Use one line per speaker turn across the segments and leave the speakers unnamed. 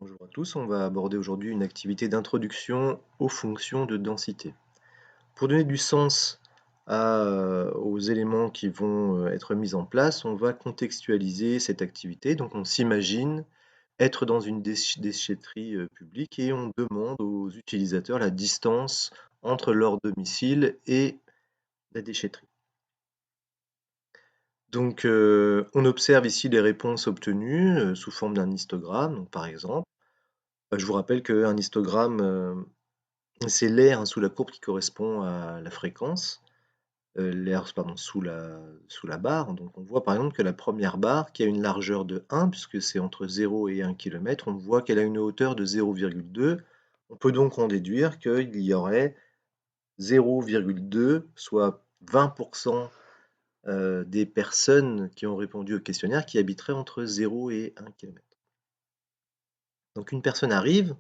Bonjour à tous, on va aborder aujourd'hui une activité d'introduction aux fonctions de densité. Pour donner du sens aux éléments qui vont être mis en place, on va contextualiser cette activité. Donc on s'imagine être dans une déchetterie publique et on demande aux utilisateurs la distance entre leur domicile et la déchetterie. Donc on observe ici les réponses obtenues sous forme d'un histogramme. Donc, par exemple, je vous rappelle qu'un histogramme, c'est l'air sous la courbe qui correspond à la fréquence, l'air pardon, sous la barre. Donc on voit par exemple que la première barre, qui a une largeur de 1, puisque c'est entre 0 et 1 km, on voit qu'elle a une hauteur de 0,2. On peut donc en déduire qu'il y aurait 0,2, soit 20% des personnes qui ont répondu au questionnaire qui habiteraient entre 0 et 1 km. Donc une personne arrive,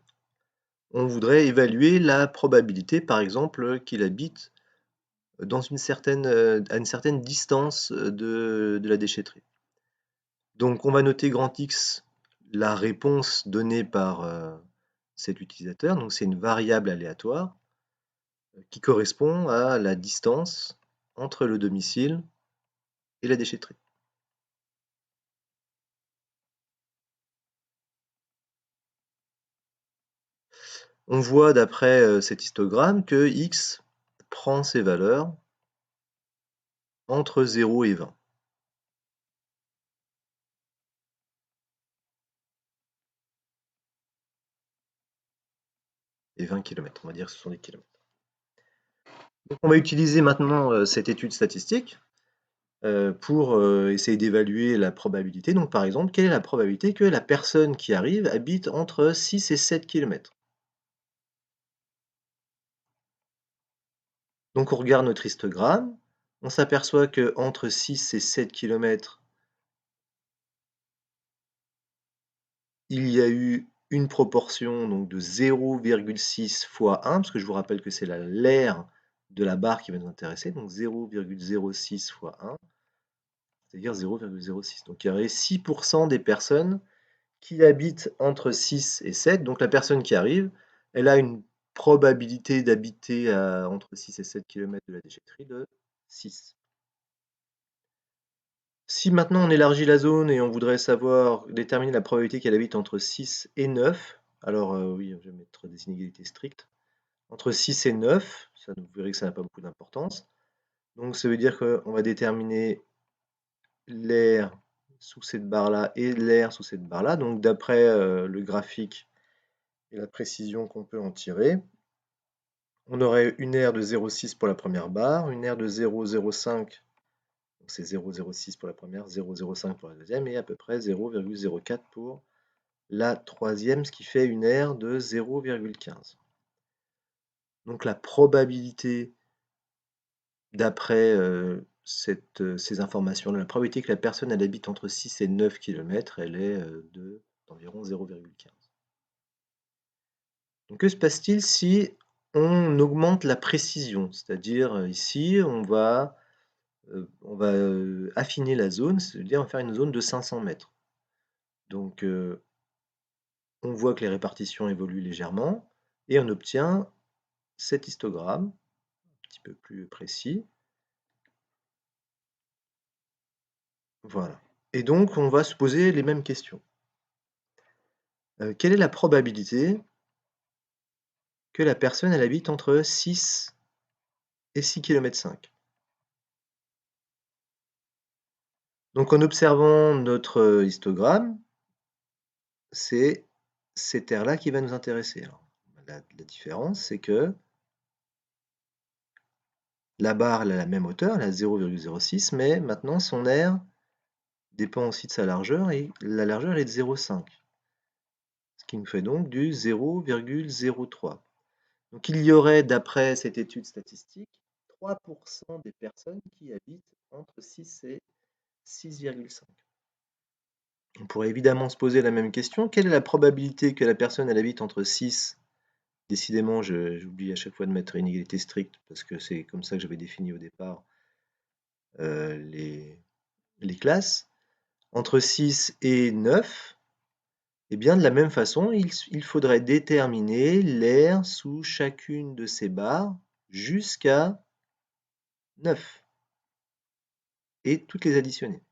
on voudrait évaluer la probabilité, par exemple, qu'il habite à une certaine distance de la déchetterie. Donc on va noter grand X la réponse donnée par cet utilisateur. Donc c'est une variable aléatoire qui correspond à la distance entre le domicile et la déchetterie. On voit d'après cet histogramme que X prend ses valeurs entre 0 et 20. Et 20 km, on va dire que ce sont des kilomètres. Donc on va utiliser maintenant cette étude statistique pour essayer d'évaluer la probabilité. Donc par exemple, quelle est la probabilité que la personne qui arrive habite entre 6 et 7 km? Donc on regarde notre histogramme, on s'aperçoit qu'entre 6 et 7 km, il y a eu une proportion donc, de 0,6 fois 1, parce que je vous rappelle que c'est l'aire de la barre qui va nous intéresser, donc 0,06 fois 1, c'est-à-dire 0,06. Donc il y aurait 6% des personnes qui habitent entre 6 et 7. Donc la personne qui arrive, elle a une probabilité d'habiter entre 6 et 7 km de la déchetterie de 6. Si maintenant on élargit la zone et on voudrait déterminer la probabilité qu'elle habite entre 6 et 9, alors oui, je vais mettre des inégalités strictes, entre 6 et 9, ça, vous verrez que ça n'a pas beaucoup d'importance. Donc ça veut dire qu'on va déterminer l'air sous cette barre-là et l'air sous cette barre-là. Donc d'après le graphique et la précision qu'on peut en tirer, on aurait une aire de 0,6 pour la première barre, une aire de 0,05, donc c'est 0,06 pour la première, 0,05 pour la deuxième, et à peu près 0,04 pour la troisième, ce qui fait une aire de 0,15. Donc la probabilité, d'après ces informations, la probabilité que la personne elle habite entre 6 et 9 km, elle est d'environ 0,15. Donc que se passe-t-il si on augmente la précision? C'est-à-dire ici, on va affiner la zone, c'est-à-dire on va faire une zone de 500 mètres. Donc on voit que les répartitions évoluent légèrement et on obtient cet histogramme, un petit peu plus précis. Voilà. Et donc on va se poser les mêmes questions. Quelle est la probabilité que la personne elle habite entre 6 et 6 km 5? Donc en observant notre histogramme, c'est cette aire-là qui va nous intéresser. Alors, la différence, c'est que la barre elle a la même hauteur, elle a 0,06, mais maintenant son aire dépend aussi de sa largeur, et la largeur elle est de 0,5. Ce qui nous fait donc du 0,03. Donc il y aurait, d'après cette étude statistique, 3% des personnes qui habitent entre 6 et 6,5. On pourrait évidemment se poser la même question. Quelle est la probabilité que la personne elle habite entre 6, décidément j'oublie à chaque fois de mettre une égalité stricte, parce que c'est comme ça que j'avais défini au départ les classes, entre 6 et 9, Eh bien, de la même façon, il faudrait déterminer l'air sous chacune de ces barres jusqu'à 9 et toutes les additionner.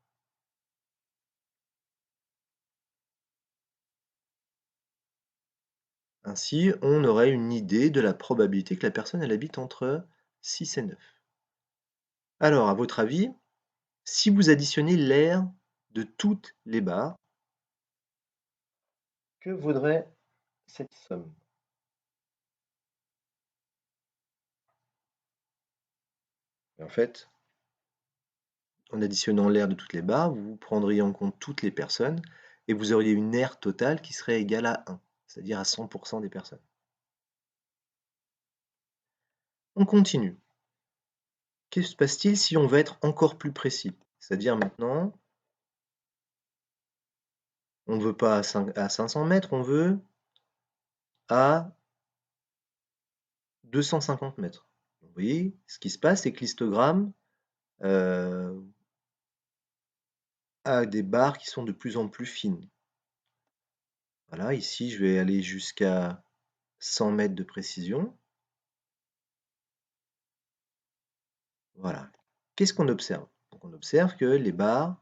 Ainsi, on aurait une idée de la probabilité que la personne elle habite entre 6 et 9. Alors, à votre avis, si vous additionnez l'air de toutes les barres, que vaudrait cette somme? En fait, en additionnant l'air de toutes les barres, vous prendriez en compte toutes les personnes et vous auriez une aire totale qui serait égale à 1, c'est-à-dire à 100% des personnes. On continue. Que se passe-t-il si on veut être encore plus précis? C'est-à-dire maintenant, on ne veut pas à 500 mètres, on veut à 250 mètres. Vous voyez, ce qui se passe, c'est que l'histogramme a des barres qui sont de plus en plus fines. Voilà, ici, je vais aller jusqu'à 100 mètres de précision. Voilà. Qu'est-ce qu'on observe? Donc, on observe que les barres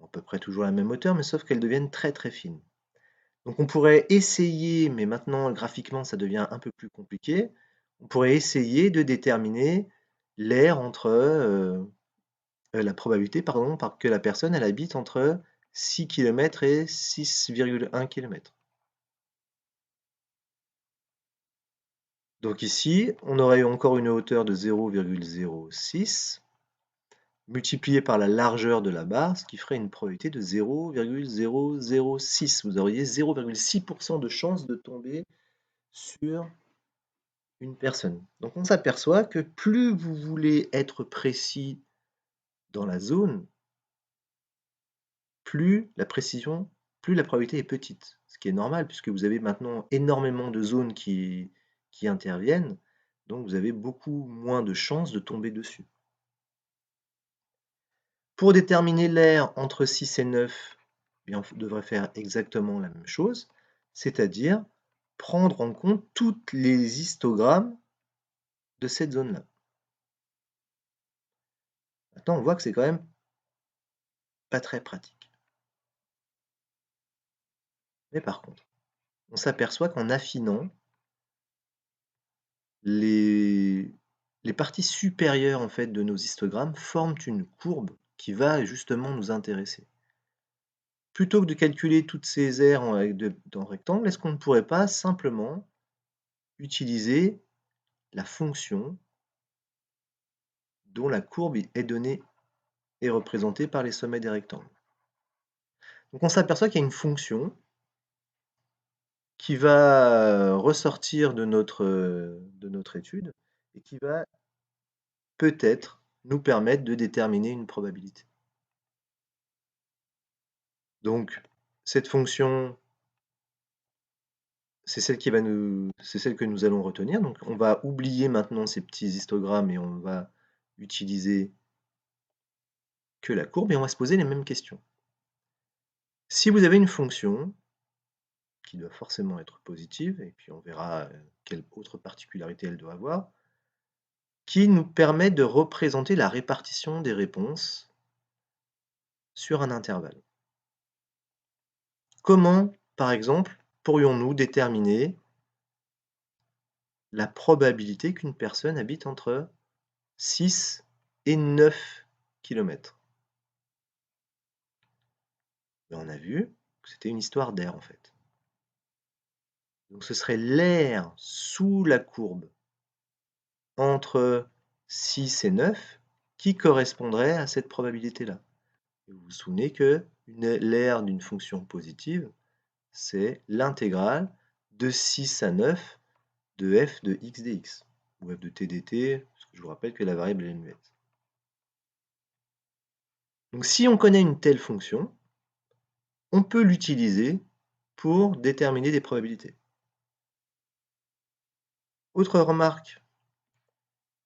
ont à peu près toujours la même hauteur, mais sauf qu'elles deviennent très très fines. Donc on pourrait essayer, mais maintenant graphiquement ça devient un peu plus compliqué, on pourrait essayer de déterminer l'aire entre la probabilité pardon, que la personne elle habite entre 6 km et 6,1 km. Donc ici, on aurait encore une hauteur de 0,06 multiplié par la largeur de la barre, ce qui ferait une probabilité de 0,006. Vous auriez 0,6% de chance de tomber sur une personne. Donc on s'aperçoit que plus vous voulez être précis dans la zone, plus la précision, plus la probabilité est petite. Ce qui est normal puisque vous avez maintenant énormément de zones qui interviennent, donc vous avez beaucoup moins de chances de tomber dessus. Pour déterminer l'aire entre 6 et 9, eh bien, on devrait faire exactement la même chose, c'est-à-dire prendre en compte tous les histogrammes de cette zone-là. Maintenant, on voit que c'est quand même pas très pratique. Mais par contre, on s'aperçoit qu'en affinant, les, les parties supérieures en fait, de nos histogrammes forment une courbe qui va justement nous intéresser. Plutôt que de calculer toutes ces aires dans rectangle, est-ce qu'on ne pourrait pas simplement utiliser la fonction dont la courbe est donnée et représentée par les sommets des rectangles? Donc on s'aperçoit qu'il y a une fonction qui va ressortir de notre étude et qui va peut-être nous permettre de déterminer une probabilité. Donc, cette fonction, c'est celle que nous allons retenir. Donc, on va oublier maintenant ces petits histogrammes et on va utiliser que la courbe et on va se poser les mêmes questions. Si vous avez une fonction qui doit forcément être positive, et puis on verra quelle autre particularité elle doit avoir, qui nous permet de représenter la répartition des réponses sur un intervalle. Comment, par exemple, pourrions-nous déterminer la probabilité qu'une personne habite entre 6 et 9 km? On a vu que c'était une histoire d'air en fait. Donc ce serait l'air sous la courbe entre 6 et 9 qui correspondrait à cette probabilité-là. Vous vous souvenez que l'air d'une fonction positive, c'est l'intégrale de 6 à 9 de f de x dx, ou f de t dt, parce que je vous rappelle que la variable est muette. Donc si on connaît une telle fonction, on peut l'utiliser pour déterminer des probabilités. Autre remarque,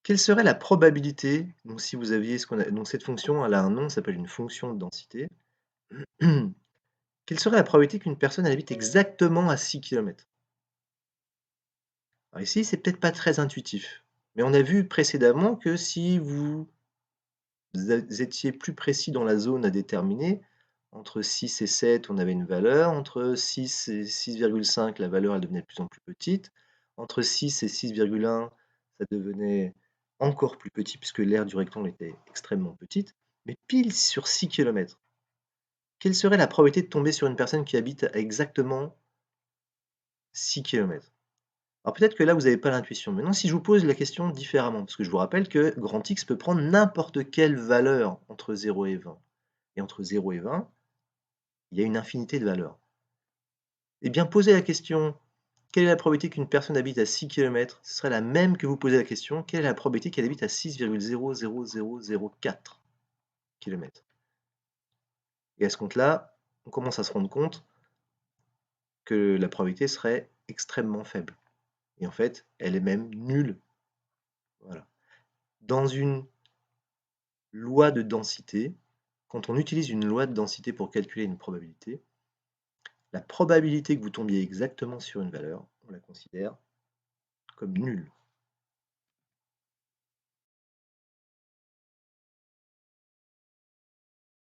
quelle serait la probabilité, donc si vous aviez donc cette fonction, elle a un nom, ça s'appelle une fonction de densité, Quelle serait la probabilité qu'une personne habite exactement à 6 km? Alors ici, c'est peut-être pas très intuitif, mais on a vu précédemment que si vous étiez plus précis dans la zone à déterminer, entre 6 et 7, on avait une valeur, entre 6 et 6,5, la valeur elle devenait de plus en plus petite, entre 6 et 6,1, ça devenait encore plus petit puisque l'aire du rectangle était extrêmement petite, mais pile sur 6 km. Quelle serait la probabilité de tomber sur une personne qui habite à exactement 6 km? Alors peut-être que là, vous n'avez pas l'intuition. Maintenant, si je vous pose la question différemment, parce que je vous rappelle que grand X peut prendre n'importe quelle valeur entre 0 et 20. Et entre 0 et 20, il y a une infinité de valeurs. Eh bien, posez la question, quelle est la probabilité qu'une personne habite à 6 km? Ce serait la même que vous posez la question, quelle est la probabilité qu'elle habite à 6,00004 km? Et à ce compte-là, on commence à se rendre compte que la probabilité serait extrêmement faible. Et en fait, elle est même nulle. Voilà. Dans une loi de densité, quand on utilise une loi de densité pour calculer une probabilité, la probabilité que vous tombiez exactement sur une valeur, on la considère comme nulle.